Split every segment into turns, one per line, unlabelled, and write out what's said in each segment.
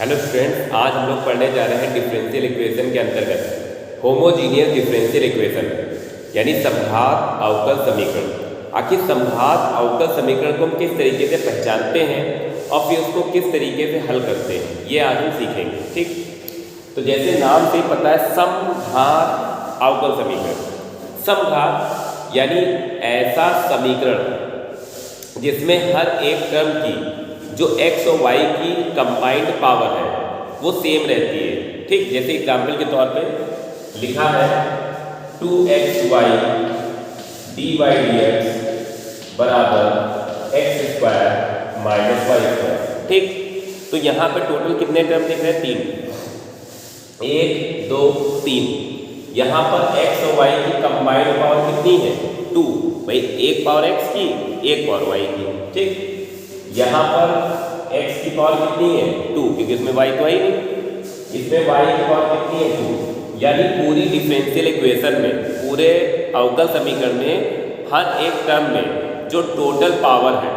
Hello students, आज हम लोग पढ़ने जा रहे हैं डिफरेंशियल इक्वेशन के अंतर्गत होमोजीनियस डिफरेंशियल इक्वेशन यानी समघात अवकल समीकरण। आखिर समघात अवकल समीकरण को हम किस तरीके से पहचानते हैं और फिर उसको किस तरीके से हल करते हैं, ये आज हम सीखेंगे। ठीक, तो जैसे नाम से ही पता है, समघात अवकल समीकरण। समघात यानी ऐसा समीकरण जिसमें हर एक टर्म की जो x और y की कंबाइंड पावर है वो सेम रहती है। ठीक, जैसे एग्जाम्पल के तौर पे लिखा है 2xy dy dx बराबर x square minus y square. ठीक, तो यहाँ पे टोटल कितने टर्म दिख रहे हैं? 3, 1 2 3। यहाँ पर x और y की कंबाइंड पावर कितनी है? 2। भाई एक पावर x की, एक पावर y की। ठीक, यहाँ पर x की पावर कितनी है? 2, क्योंकि इसमें y तो आई नहीं। इसमें y की पावर कितनी है? 2। यानी पूरी डिफरेंशियल इक्वेशन में, पूरे अवकल समीकरण में हर एक टर्म में जो टोटल पावर है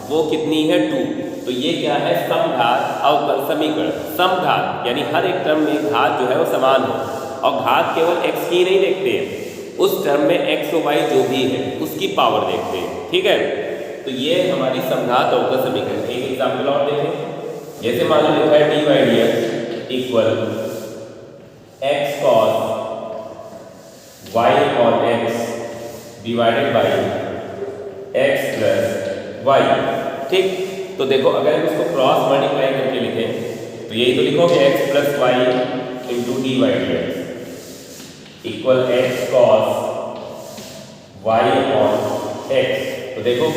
वो कितनी है? 2। तो ये क्या है? समघात अवकल समीकरण। समघात यानी हर एक टर्म में घात जो है वो समान हो, और घात केवल x की नहीं देखते हैं, उस टर्म में x और y जो भी है उसकी पावर देखते हैं। ठीक है, तो ये हमारी समघात अवकल समीकरण। एक एग्जाम्पल और देखें, जैसे मान लो लिखा है dy dx equal x cos y और x divided by x plus y। ठीक, तो देखो अगर हम इसको क्रॉस मल्टीप्लाई करके लिखें तो यही तो लिखोगे x plus y into dy dx equal x cos y और x। तो देखो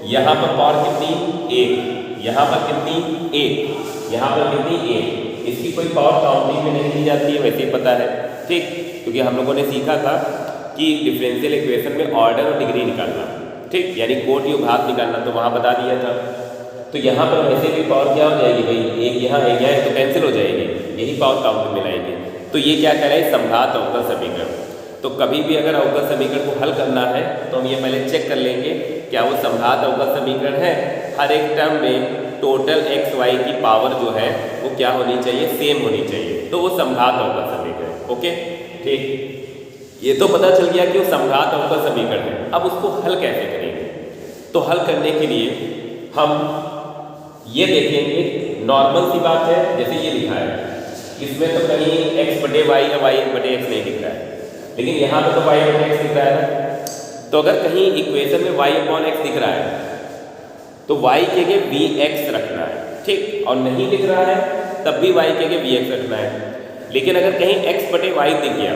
यहाँ पर पावर कितनी? 1। यहाँ पर कितनी? 1। यहाँ पर कितनी? 1। इसकी कोई पावर काउंटिंग में नहीं दी जाती है, वैसे ही पता है। ठीक, क्योंकि हम लोगों ने सीखा था कि डिफरेंशियल इक्वेशन में ऑर्डर और डिग्री निकालना। ठीक, यानी कोट योग घात निकालना, तो वहाँ बता दिया था। तो यहाँ पर वैसे भी पावर क्या हो जाएगी भाई? एक यहाँ एक यहाँ, तो कैंसिल हो जाएगी, यही पावर काउंटिंग में लाएंगे। तो ये क्या करें? समघात अवकल समीकरण। तो कभी भी अगर अवकल समीकरण को हल करना है तो हम ये पहले चेक कर लेंगे क्या वो समघात अवकल समीकरण है। हर एक टर्म में टोटल x y की पावर जो है वो क्या होनी चाहिए? सेम होनी चाहिए, तो वो समघात अवकल समीकरण। ओके, ठीक, ये तो पता चल गया कि वो समघात अवकल समीकरण है। अब उसको हल कैसे करेंगे? तो हल करने के लिए हम ये देखेंगे, नॉर्मल सी बात है, जैसे ये लिखा है, इसमें तो कहीं x बटे वाई या y बटे x नहीं दिख रहा है, लेकिन यहाँ पे तो y बटे x दिख रहा है ना। तो अगर कहीं इक्वेशन में y अपॉन x दिख रहा है तो y के लिए vx रखना है। ठीक, और नहीं दिख रहा है तब भी y के लिए vx रखना है। लेकिन अगर कहीं x बटे y दिख गया,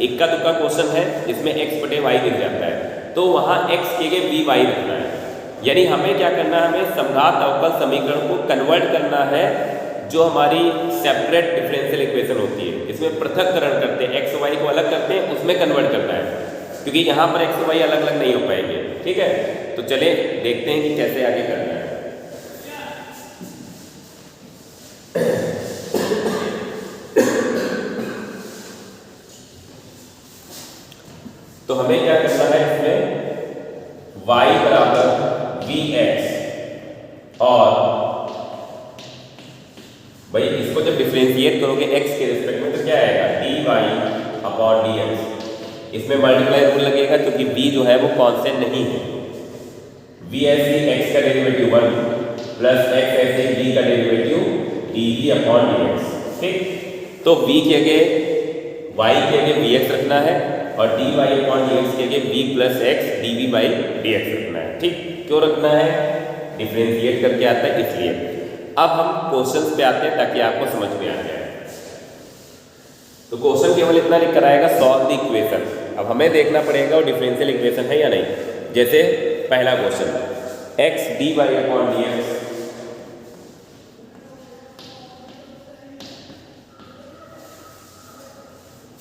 इक्का दुक्का क्वेश्चन है जिसमें x बटे y दिख जाता है, तो वहाँ x के लिए vy रखना है। यानी हमें क्या करना है? हमें समघात अवकल समीकरण को कन्वर्ट करना है। जो हमारी सेपरेट डिफरेंशियल इक्वेशन होती है, इसमें पृथक्करण करते हैं, x y को अलग करते हैं, उसमें कन्वर्ट करना है, क्योंकि यहाँ पर x y अलग अलग नहीं हो पाएंगे। ठीक है, तो चले देखते हैं कि कैसे आगे करना है। तो हमें क्या करना है? इसमें y बराबर vx, और भाई इसको जब डिफरेंशिएट करोगे x के रिस्पेक्ट में तो क्या आएगा? dy upon dx। इसमें मल्टीप्लाई रूल लगेगा क्योंकि v जो है वो कांस्टेंट नहीं है। v ऐसे x का डेरिवेटिव 1 प्लस x ऐसे v का डेरिवेटिव dv अपॉन dx। ठीक, तो v के आगे y के आगे vx रखना है और dy अपॉन dx के आगे v plus x dv by dx रखना है। ठीक, क्यों रखना है? डिफरेंशिएट करके आता है इसलिए। अब हम क्वेश्चंस पे आते हैं ताकि आपको समझ में आ जाए। तो क्वेश्चन केवल इतना लिख कर आएगा, सॉल्व द इक्वेशन। अब हमें देखना पड़ेगा वो डिफरेंशियल इक्वेशन है या नहीं। जैसे पहला question, x dy upon dx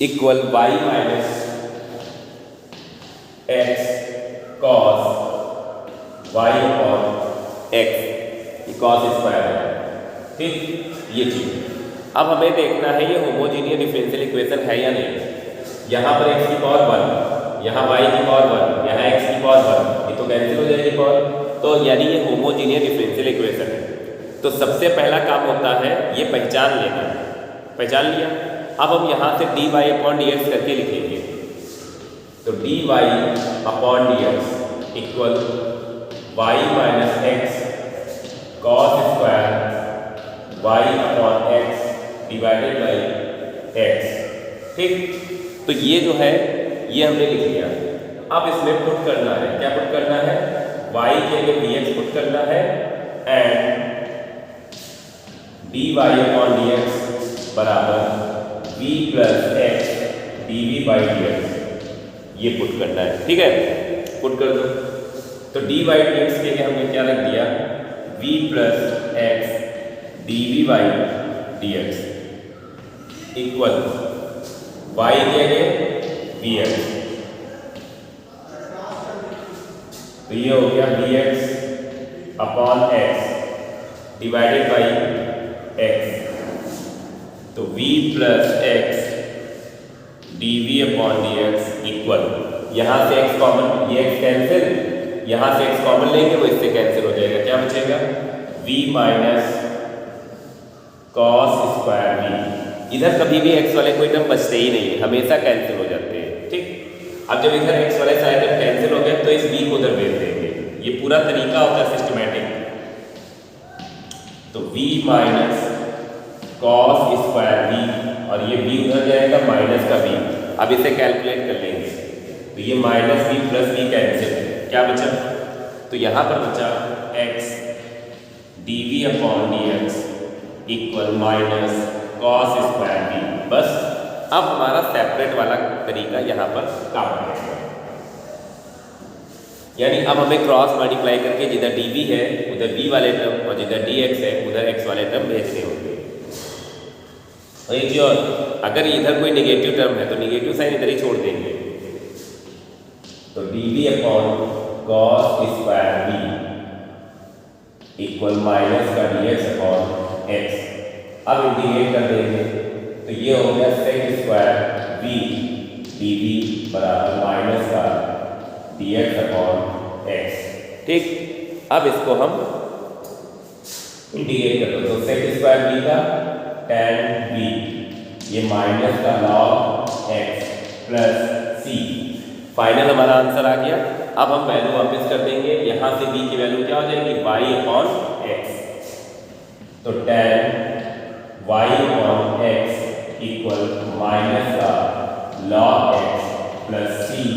equal y minus x cos y upon x, cos square है। ठीक, ये चीज अब हमें देखना है ये होमोजीनियस डिफरेंशियल इक्वेशन है या नहीं। यहाँ पर x की पावर 1, यहाँ y की पावर 1, यहाँ x की पावर 1, ये तो कैंसिल हो जाएगी पावर। तो यानी ये होमोजीनियस डिफरेंशियल इक्वेशन है। तो सबसे पहला काम होता है ये पहचान लेना। पहचान लिया, अब हम यहाँ से dy अपॉन डी एक्स करके लिखेंगे। तो dy upon d x equal y minus x cos square y upon x divided by x. ठीक, तो ये जो है ये हमने लिख लिया। अब इसमें पुट करना है, क्या पुट करना है, y के लिए dx पुट करना है एंड dy अपॉन dx बराबर v plus x dv by dx, ये पुट करना है। ठीक है, पुट कर दो। तो dy dx के लिए हमने क्या रख दिया, v plus x dv by dx equal y के लिए vx, तो ये हो गया dx upon x divided by x, तो v plus x dv upon dx equal, यहाँ से x कॉमन, ये x कैंसिल, यहाँ से x कॉमन लेंगे वो इससे कैंसिल हो जाएगा, क्या बचेगा v minus cos square v। इधर कभी भी x वाले कोई टर्म बचते ही नहीं है, हमेशा कैंसिल हो जाते हैं। ठीक, अब जब इधर x वाले सारे टर्म कैंसिल हो गए तो इस v को उधर भेज देंगे, ये पूरा तरीका होता है सिस्टमैटिक। तो v minus cos square v और ये v उधर जाएगा माइनस का v। अब इसे कैलकुलेट कर लेंगे, तो ये minus v plus v cancel, क्या बचा, तो यहाँ पर बचा x dv upon dx equal minus cos square v। बस अब हमारा सेपरेट वाला तरीका यहाँ पर काम करेगा, यानी अब हमें क्रॉस मल्टीप्लाई करके जिधर dv है उधर v वाले टर्म और जिधर dx है उधर x वाले टर्म भेजने होंगे। और एक चीज और, अगर इधर कोई नेगेटिव टर्म है तो नेगेटिव साइन इधर ही छोड़ देंगे, तो dv upon cos square v equal minus का dx अपॉन x। अब इंटीग्रेट कर देंगे तो ये हो गया सेक स्क्वायर v dv बराबर माइनस का dx अपॉन x। ठीक, अब इसको हम इंटीग्रेट कर दो, तो सेक स्क्वायर v का tan v, ये माइनस का log x plus c। Final हमारा आंसर आ गया। अब हम वैल्यू वापस कर देंगे, यहाँ से v की वैल्यू क्या हो जाएगी, y अपॉन x, तो tan y upon x equal minus का log x प्लस c,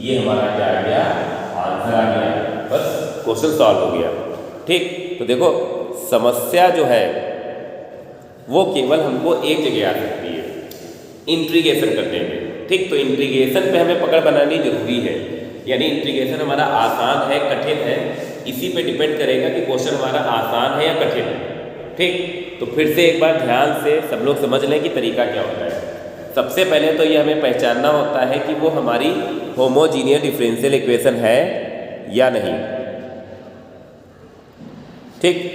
ये हमारा क्या आ गया, आंसर आ गया। बस क्वेश्चन सॉल्व हो गया। ठीक, तो देखो समस्या जो है वो केवल हमको एक जगह आ सकती है, इंटीग्रेशन करने में। ठीक, तो इंटीग्रेशन पे हमें पकड़ बनानी जरूरी है, यानी इंटीग्रेशन हमारा आसान है कठिन है, इसी पे डिपेंड करेगा कि क्वेश्चन हमारा आसान है या कठिन है। ठीक, तो फिर से एक बार ध्यान से सब लोग समझ लें कि तरीका क्या होता है। सबसे पहले तो ये हमें पहचानना होता है कि वो हमारी होमोजीनियस डिफरेंशियल इक्वेशन है या नहीं। ठीक,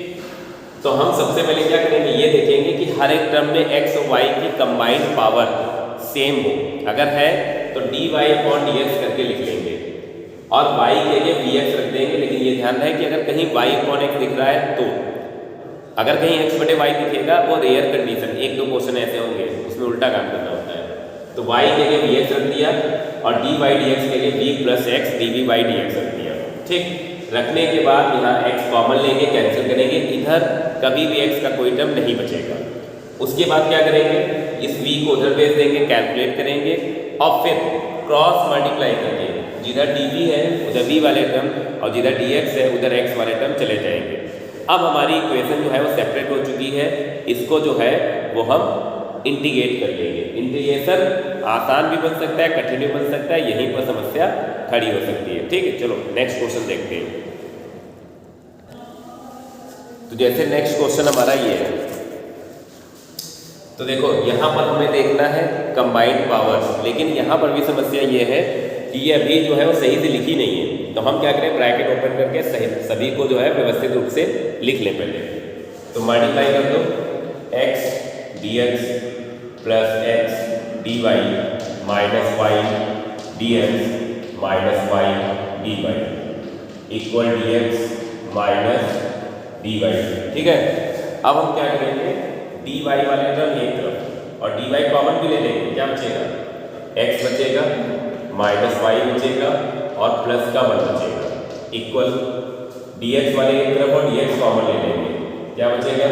तो हम सबसे पहले क्या करेंगे, ये देखेंगे कि हर एक टर्म में x और y की कंबाइंड पावर सेम हो, अगर है तो dy अपॉन dx करके लिख लेंगे और y के लिए vx रख देंगे। लेकिन ये ध्यान रहे कि अगर कहीं y अपॉन x दिख रहा है, तो अगर कहीं x बटे y दिखेगा वो रेयर कंडीशन, एक दो क्वेश्चन ऐसे होंगे उसमें उल्टा काम करना होता है। तो y के लिए vx रख दिया और dy dx के लिए v plus x dv by dx रख दिया। ठीक, रखने के बाद यहाँ x कॉमन लेंगे, कैंसिल करेंगे, इधर कभी भी x का कोई टर्म नहीं बचेगा। उसके बाद क्या करेंगे, इस v को उधर भेज देंगे, कैलकुलेट करेंगे और फिर क्रॉस मल्टीप्लाई करके जिधर dv है उधर v वाले टर्म और जिधर dx है उधर x वाले टर्म चले जाएंगे। अब हमारी इक्वेशन जो है वो सेपरेट हो चुकी है, इसको जो है वो हम इंटीग्रेट कर लेंगे। इंटीग्रेशन आसान भी बन सकता है, कठिन भी बन सकता है, यहीं पर समस्या खड़ी हो सकती है। ठीक है, चलो नेक्स्ट क्वेश्चन देखते हैं। तो जैसे नेक्स्ट क्वेश्चन हमारा ये है, तो देखो यहाँ पर हमें देखना है कंबाइंड पावर्स, लेकिन यहाँ पर भी समस्या ये है कि ये अभी जो है वो सही से लिखी नहीं है। तो हम क्या करें, ब्रैकेट ओपन करके सभी को जो है व्यवस्थित रूप से लिख लें पहले। तो मल्टीप्लाई कर दो, x dx plus x dy minus y dx minus y dy equal dx minus d y. ठीक है, अब हम क्या करेंगे, डी वाई वाले टर्म एक तरफ और डी वाई कॉमन भी ले लेंगे। क्या बचेगा, एक्स बचेगा, माइनस वाई बचेगा और प्लस का 1 बचेगा, इक्वल डी एक्स वाले एक तरफ और डी एक्स कॉमन ले लेंगे। क्या बचेगा,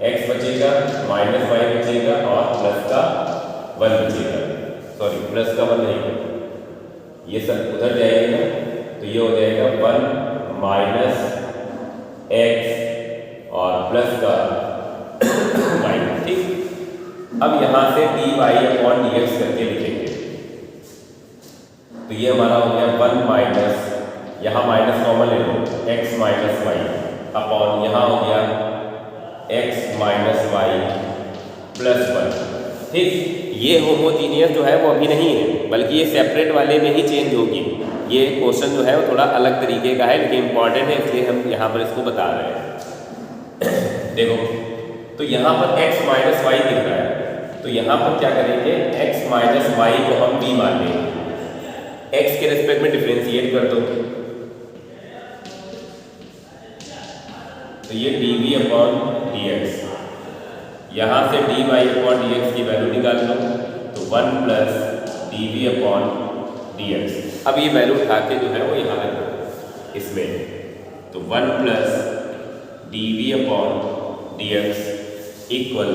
एक्स बचेगा, माइनस वाई बचेगा और प्लस का 1 बचेगा। सॉरी, प्लस का 1 नहीं, ये सब उधर जाएगा तो ये हो जाएगा 1 माइनस एक्स और प्लस का वाई। ठीक, अब यहाँ से d y upon d x करके लिखेंगे तो ये हमारा हो गया 1 माइनस, यहाँ माइनस कॉमन ले लो, एक्स माइनस वाई अपॉन यहाँ हो गया एक्स माइनस वाई प्लस 1। ठीक, ये होमोजीनियस जो है वो अभी नहीं है, बल्कि ये सेपरेट वाले में ही चेंज होगी। ये क्वेश्चन जो है वो थोड़ा अलग तरीके का है, लेकिन इंपॉर्टेंट है, इसलिए हम यहाँ पर इसको बता रहे हैं। देखो, तो यहाँ पर x माइनस वाई दिख रहा है, तो यहाँ पर क्या करेंगे, x माइनस वाई को हम b मान लेंगे। x के रिस्पेक्ट में डिफ्रेंशिएट कर दो तो ये dv अपॉन dx, यहाँ से dy अपॉन dx की वैल्यू निकाल लो तो 1 प्लस dv अपॉन dx। अब ये वैल्यू उठा के जो है वो यहाँ रख दो इसमें, तो 1 plus dv upon dx equal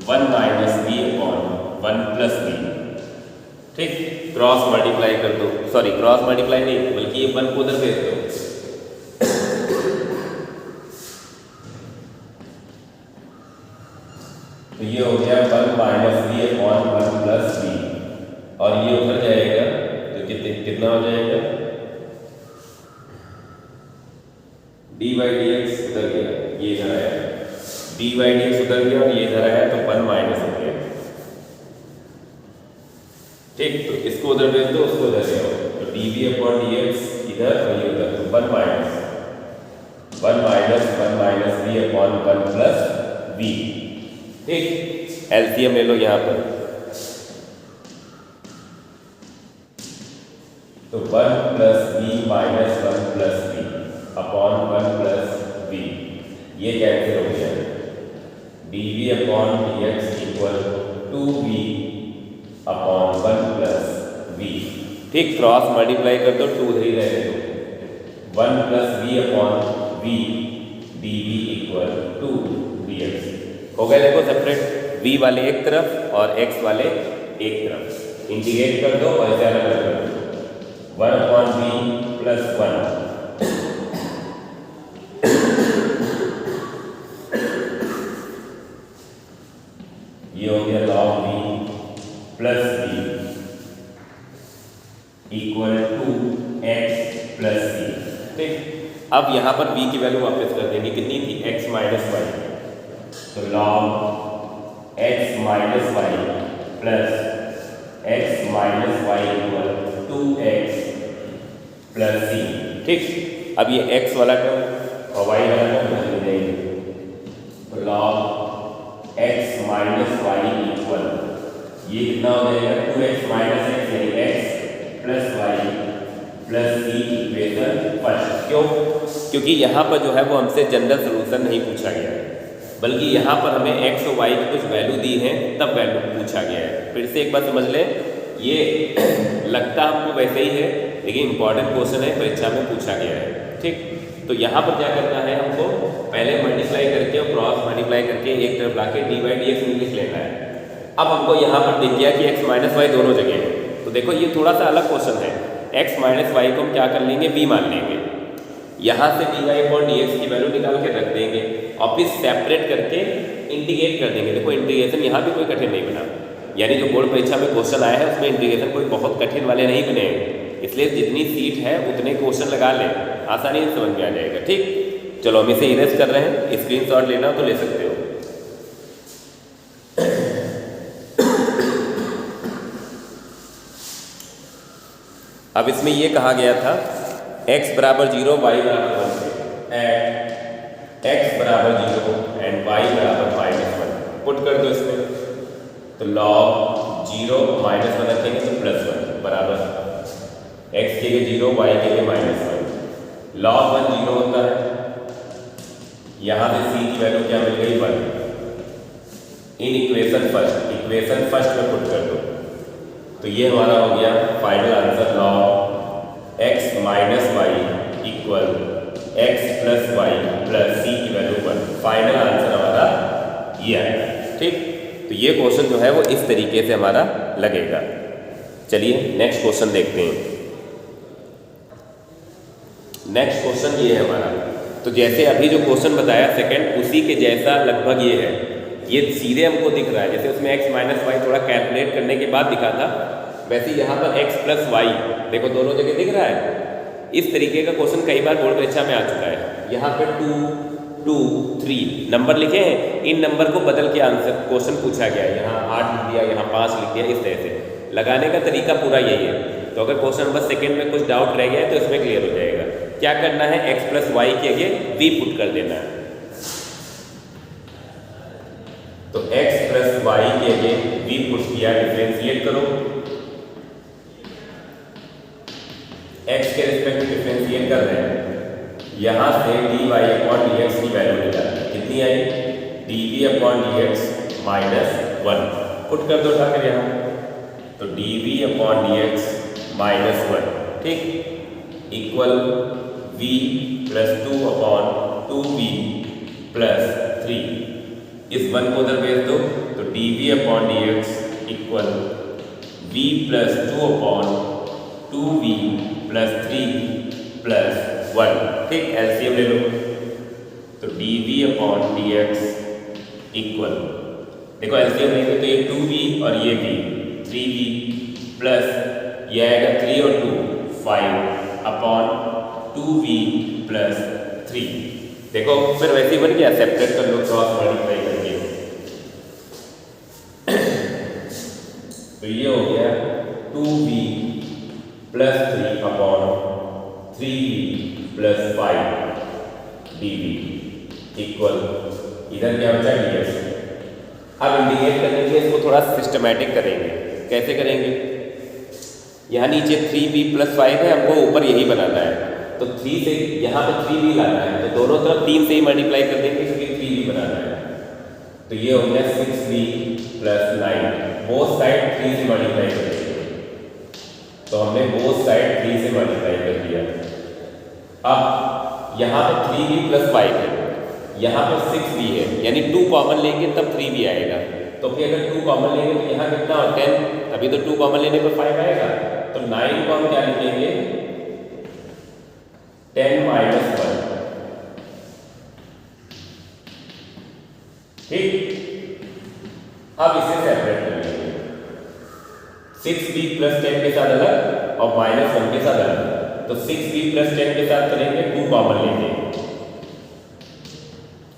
1 minus v upon 1 plus v। ठीक, क्रॉस मल्टीप्लाई कर दो, सॉरी क्रॉस मल्टीप्लाई नहीं बल्कि ये 1 को उधर भेज दो तो ये हो गया 1 minus v upon 1 plus v और ये उधर जाएगा तो कितना हो जाएगा, डी वाई डी एक्स उधर गया, ये इधर आया, डी वाई डी एक्स उधर गया और ये इधर आया तो 1 माइनस हो गया। ठीक, तो इसको उधर भेज दो, उसको उधर ले आओ, तो d v upon d x इधर और ये उधर, तो 1 minus 1 minus v upon 1 plus v. ठीक, एलसीएम ले लो यहाँ पर, तो 1 plus v minus 1 plus v upon 1 plus v, ये कैंसिल हो गया, d v upon d x equal 2v upon 1 plus v. ठीक, क्रॉस मल्टीप्लाई कर दो, 2 उधर ही रहे दो, 1 plus v upon we d v equal 2 d x हो गए। देखो सेपरेट, v वाले एक तरफ और x वाले एक तरफ, इंटीग्रेट कर दो और इसे अलग कर दो, 1 अपॉन v प्लस 1 ये हो गया log v plus v equal to x plus v। ठीक, अब यहाँ पर v की वैल्यू वापस कर देंगे, कितनी थी, x माइनस वाई, तो log x minus y plus x minus y equal 2x plus c। ठीक, अब ये x वाला टर्म और y वाला टर्म बदल जाएंगे, तो log x minus y equal ये कितना हो जाएगा, 2x माइनस x यानी x plus y plus c equation first. क्यों, क्योंकि यहाँ पर जो है वो हमसे जनरल सोल्यूशन नहीं पूछा गया है, बल्कि यहाँ पर हमें x और y की कुछ वैल्यू दी है तब वैल्यू पूछा गया है। फिर से एक बार समझ लें, ये लगता हमको वैसे ही है लेकिन इंपॉर्टेंट क्वेश्चन है, परीक्षा में पूछा गया है। ठीक, तो यहाँ पर क्या करना है, हमको पहले मल्टीप्लाई करके और क्रॉस मल्टीप्लाई करके एक तरफ ला के डी वाई डी एक्स लिख लेना है। अब हमको यहाँ पर दिख गया कि x माइनस वाई दोनों जगह है, तो देखो ये थोड़ा सा अलग क्वेश्चन है। x माइनस वाई को हम क्या कर लेंगे, b मान लेंगे, यहाँ से d y upon d x की वैल्यू निकाल के रख देंगे और फिर सेपरेट करके इंटीग्रेट कर देंगे। देखो इंटीग्रेशन यहाँ भी कोई कठिन नहीं बना, यानी जो बोर्ड परीक्षा में क्वेश्चन आया है उसमें इंटीग्रेशन कोई बहुत कठिन वाले नहीं बने हैं, इसलिए जितनी सीट है उतने क्वेश्चन लगा लें, आसानी से समझ में आ जाएगा। ठीक, चलो हम इसे इरेज कर रहे हैं, स्क्रीनशॉट लेना तो ले सकते हो। अब इसमें ये कहा गया था x बराबर 0 y बराबर 1 एट x बराबर 0 एंड y बराबर -1 पुट कर दो इसमें, तो log 0 -1 रखेंगे तो +1 बराबर x के लिए 0 y के लिए -1, log 1 0 होता है यहाँ से c की वैल्यू क्या मिल गई 1। इन इक्वेशन फर्स्ट में पुट कर दो तो ये हमारा हो गया final answer. Log x minus y equal x plus y plus c की वैल्यू 1। फाइनल आंसर हमारा ये आएगा। ठीक, तो ये क्वेश्चन जो है वो इस तरीके से हमारा लगेगा। चलिए नेक्स्ट क्वेश्चन देखते हैं। नेक्स्ट क्वेश्चन ये है हमारा, तो जैसे अभी जो क्वेश्चन बताया सेकंड उसी के जैसा लगभग ये है। ये सीधे हमको दिख रहा है, जैसे उसमें x माइनस वाई थोड़ा कैलकुलेट करने के बाद दिखा था, वैसे यहाँ पर x प्लस वाई देखो दोनों जगह दिख रहा है। इस तरीके का क्वेश्चन कई बार बोर्ड परीक्षा में आ चुका है। यहाँ पर 2 2 3 नंबर लिखे हैं, इन नंबर को बदल के आंसर क्वेश्चन पूछा गया है। यहाँ 8 लिख दिया, यहाँ 5 लिख दिया, इस तरह से लगाने का तरीका पूरा यही है। तो अगर क्वेश्चन नंबर सेकंड में कुछ डाउट रह गया है तो इसमें क्लियर हो जाएगा। क्या करना है, x प्लस वाई के आगे v पुट कर देना है। तो x प्लस वाई के आगे v पुट किया, डिफरेंशिएट करो। x के रिस्पेक्ट में डिफरेंशिएट कर रहे हैं, यहां से dy अपॉन dx की वैल्यू निकालनी। कितनी आई, dv upon dx minus 1 put कर दो उठाकर यहाँ। तो dv अपॉन dx माइनस 1, ठीक, equal v plus 2 upon 2v plus 3। इस 1 को उधर भेज दो तो dv upon dx equal v plus 2 upon 2v plus 3 plus 1। ठीक, एलसीएम ले लो। तो dv अपॉन dx इक्वल, देखो एलसीएम लेंगे तो ये 2v और ये v 3v प्लस ये आएगा 3 और 2 5 अपॉन 2v प्लस 3। देखो फिर वैसे ही बन गया, सेपरेट कर लो क्रॉस मल्टीप्लाई करके। तो ये हो गया 2v plus 3 upon 3v plus 5 dv equal, इधर क्या बचा dx। अब इंडिकेट करने के लिए इसको थोड़ा सिस्टमैटिक करेंगे। कैसे करेंगे, यहाँ नीचे 3v प्लस 5 है, हमको ऊपर यही बनाना है। तो 3 से यहाँ पे 3v लाना है, तो दोनों तरफ 3 से ही मल्टीप्लाई कर देंगे क्योंकि 3v बनाना है। तो ये हो गया 6v प्लस 9, बोथ साइड 3 से मल्टीप्लाई कर देंगे। तो हमने बोथ साइड 3 से मल्टीप्लाई कर दिया। अब यहाँ पे 3v प्लस 5 है, यहाँ पर 6v है, यानी 2 कॉमन लेंगे तब 3v आएगा। तो फिर अगर 2 कॉमन लेंगे तो यहाँ कितना हो 10, अभी तो 2 कॉमन लेने पर 5 आएगा। तो 9 को हम क्या लिखेंगे 10 माइनस 1। ठीक, अब इसे सेपरेट कर लेंगे। 6v प्लस 10 के साथ अलग और माइनस 1 के साथ अलग। तो 6v प्लस 10 के साथ करेंगे 2 कॉमन लेंगे,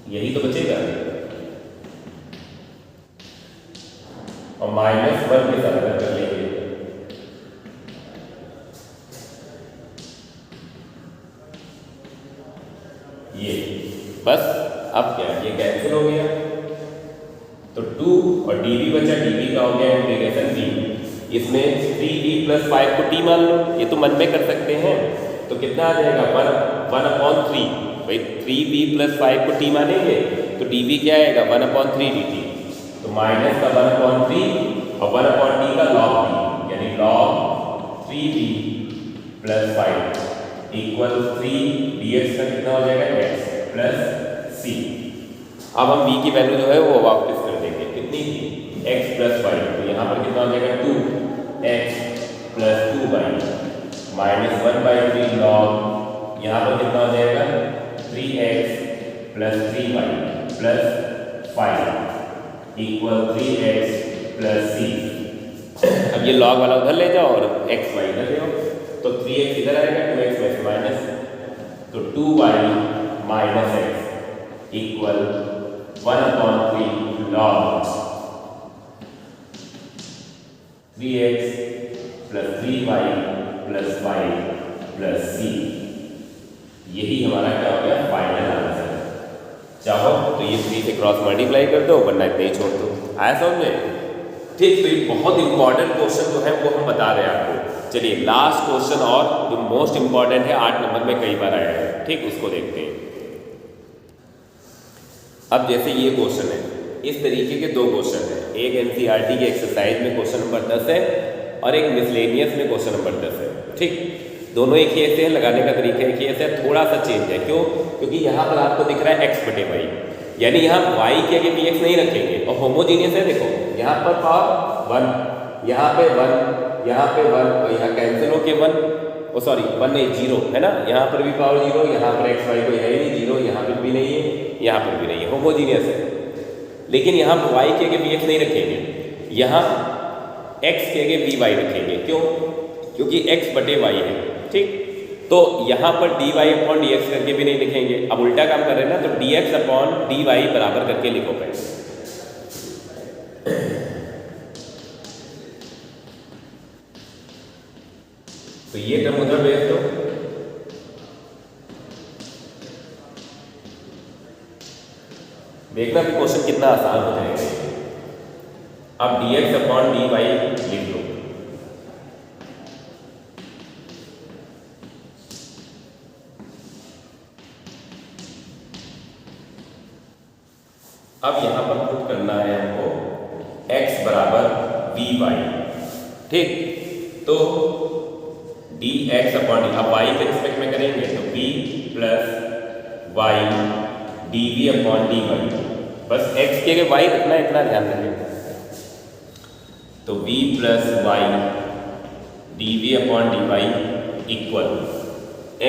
यही तो बचेगा, और माइनस 1 के साथ अलग कर लेंगे। ये बस, अब क्या ये कैंसिल हो गया। तो 2 और dv बचा, dv का हो गया इंटीग्रेशन v। इसमें 3v प्लस 5 को t मान लो, ये तो मन में कर सकते हैं। तो कितना आ जाएगा 1 अपॉन 3। भाई 3v प्लस 5 को t मानेंगे तो dv क्या आएगा 1 अपॉन 3 dt। तो माइनस का 1 अपॉन 3 और 1 अपॉन t का log t, यानी log 3v plus 5 equal 3 dx का कितना हो जाएगा x प्लस c। अब हम v की वैल्यू जो है वो वापस कर देंगे, कितनी थी x प्लस 5। तो यहाँ पर कितना हो जाएगा 2x plus 2y minus 1/3 log, यहाँ पर कितना हो जाएगा 3x plus 3y plus 5 equal 3x plus c। अब ये लॉग वाला उधर ले जाओ और x y इधर ले आओ, तो 3x इधर आएगा, 2x प्लस माइनस, तो 2y minus x equal 1/3 log 3x plus 3y plus 5 plus c। यही हमारा क्या हो गया फाइनल आंसर। चाहो तो ये 3 से क्रॉस मल्टीप्लाई कर दो, वरना इतने ही छोड़ दो। आया समझ में? ठीक, तो ये बहुत इंपॉर्टेंट क्वेश्चन जो है वो हम बता रहे हैं आपको। चलिए लास्ट क्वेश्चन और जो मोस्ट इंपॉर्टेंट है 8 नंबर में कई बार आया है, ठीक, उसको देखते हैं। अब जैसे ये क्वेश्चन है, इस तरीके के दो क्वेश्चन हैं, एक एनसीईआरटी के एक्सरसाइज में क्वेश्चन नंबर 10 है और एक मिसलेनियस में क्वेश्चन नंबर 10 है। ठीक, दोनों एक ही ऐसे हैं, लगाने का तरीका एक ही ऐसे है, थोड़ा सा चेंज है। क्यों? क्योंकि यहाँ पर आपको दिख रहा है x बटे वाई, यानी यहाँ y के आगे px नहीं रखेंगे और होमोजीनियस है। देखो यहाँ पर पावर 1, यहाँ पे 1, यहाँ पे 1 और यहाँ कैंसिल हो के 1, ओ सॉरी 1 नहीं 0 है ना, यहाँ पर भी पावर 0, यहाँ पर x y कोई है ही नहीं, 0 यहाँ पर भी नहीं है, यहाँ पर भी नहीं है, होमोजीनियस है। लेकिन यहाँ पर y के आगे px नहीं रखेंगे, यहाँ x के आगे vy रखेंगे। क्यों? क्योंकि x बटे y है। ठीक, तो यहाँ पर dy अपॉन dx करके भी नहीं लिखेंगे, अब उल्टा काम कर रहे हैं ना, तो dx अपॉन dy बराबर करके लिखो पहले। तो ये टर्म उधर भेज दो, देखना भी क्वेश्चन कितना आसान हो जाएगा। अब dx अपॉन dy लिख लो। अब यहाँ पर पुट करना है हमको x बराबर vy। ठीक, तो dx अपॉन डी, अब y के रिस्पेक्ट में करेंगे तो v plus y dv upon dy, बस x के आगे y रखना है, इतना ध्यान रखें। तो v plus y dv upon dy equal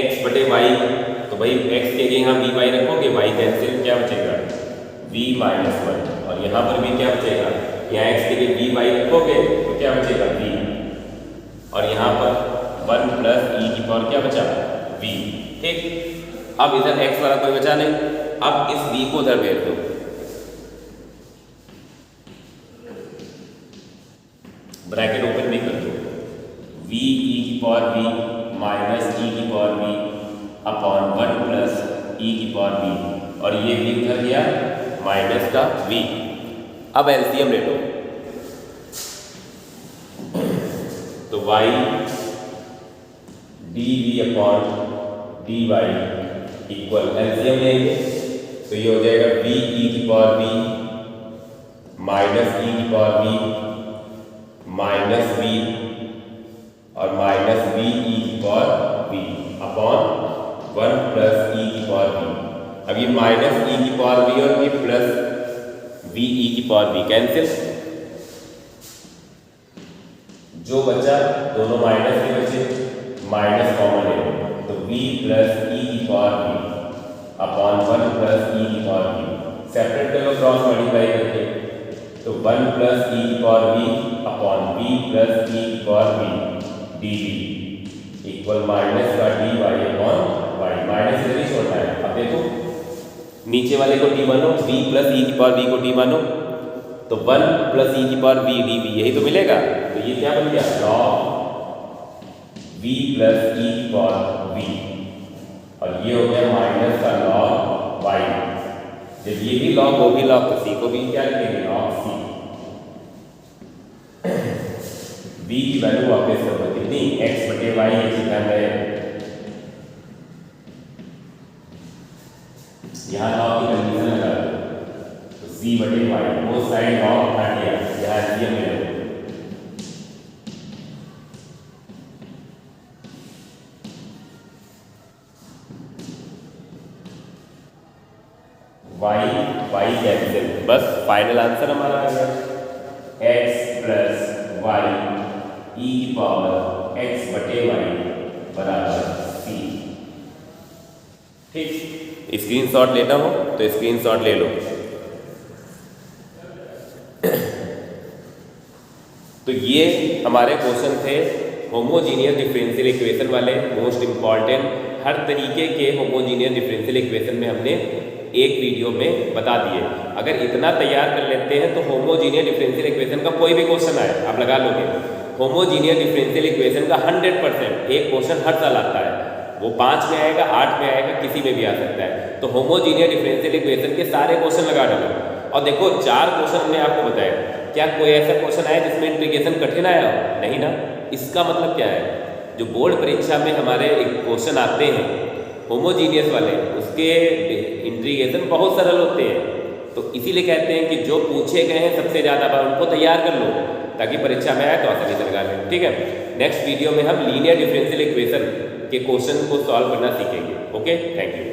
x बटे y, तो भाई x के आगे यहाँ vy रखोगे, y कैंसिल, क्या बचेगा v माइनस 1, और यहाँ पर भी क्या बचेगा, यहाँ x के लिए vy रखोगे तो क्या बचेगा v, और यहाँ पर 1 प्लस e की पावर क्या बचा v। ठीक, अब इधर x वाला कोई बचा नहीं, अब इस v को उधर भेज दो, ब्रैकेट ओपन भी कर दो, v e की पावर v माइनस e की power v upon 1 plus e की पावर v, और ये v उधर गया माइनस का v। अब एलसीएम ले लो, तो y dv upon dy equal LCM लेंगे तो ये हो जाएगा v e की पावर v माइनस e की पावर v माइनस v और माइनस v e की power v upon 1 plus e की पावर v। अब ये माइनस e की पावर v और ये प्लस v e की पावर v कैंसिल, जो बचा दोनों माइनस के बचे, माइनस कॉमन है तो v प्लस e की power v upon 1 plus e की पावर v, सेपरेट कर लो क्रॉस मल्टीप्लाई करके, तो 1 प्लस e की power v upon v plus e की power v dv equal minus का dy अपॉन y, माइनस इधर ही छोड़ना है। अब देखो नीचे वाले को d मानो, v प्लस e की पावर v को d मानो, तो 1 प्लस e की पावर v dv, यही तो मिलेगा। तो ये क्या बन गया, लॉग v प्लस e की पावर v, और ये हो गया माइनस का लॉग y। जब ये भी लॉग वो भी लॉग, तो c को भी क्या लिखेंगे, लॉग c। v की वैल्यू वापस कर दो, कितनी, x बटे y, ये सीखा है। यहाँ लॉग की कंडीशन लगा दो, तो c बटे y, वो साइड लॉग हटा दिया, यहाँ एलसीएम ले लो, y कैंसिल, बस फाइनल आंसर हमारा आ गया x प्लस y e की पावर x बटे y बराबर c। ठीक, स्क्रीनशॉट लेना हो तो स्क्रीनशॉट ले लो। तो ये हमारे क्वेश्चन थे होमोजीनियस डिफरेंशियल इक्वेशन वाले, मोस्ट इंपॉर्टेंट। हर तरीके के होमोजीनियस डिफरेंशियल इक्वेशन में हमने एक वीडियो में बता दिए। अगर इतना तैयार कर लेते हैं तो होमोजीनियस डिफरेंशियल इक्वेशन का कोई भी क्वेश्चन आए आप लगा लोगे। होमोजीनियस डिफरेंशियल इक्वेशन का 100% एक क्वेश्चन हर साल आता है, वो 5 में आएगा, 8 में आएगा, किसी में भी आ सकता है। तो होमोजीनियस डिफरेंशियल इक्वेशन के सारे क्वेश्चन लगा डालो। और देखो 4 क्वेश्चन हमने आपको बताया, क्या कोई ऐसा क्वेश्चन आया जिसमें इंटीग्रेशन कठिन आया हो? नहीं ना। इसका मतलब क्या है, जो बोर्ड परीक्षा में हमारे क्वेश्चन आते हैं होमोजीनियस वाले, उसके इंटीग्रेशन बहुत सरल होते हैं। तो इसीलिए कहते हैं कि जो पूछे गए हैं सबसे ज़्यादा बार उनको तैयार कर लो ताकि परीक्षा में आए तो आसानी से लगा लें। ठीक है, नेक्स्ट वीडियो में हम लीनियर डिफरेंशियल इक्वेशन के क्वेश्चन को सॉल्व करना सीखेंगे। Okay, thank you.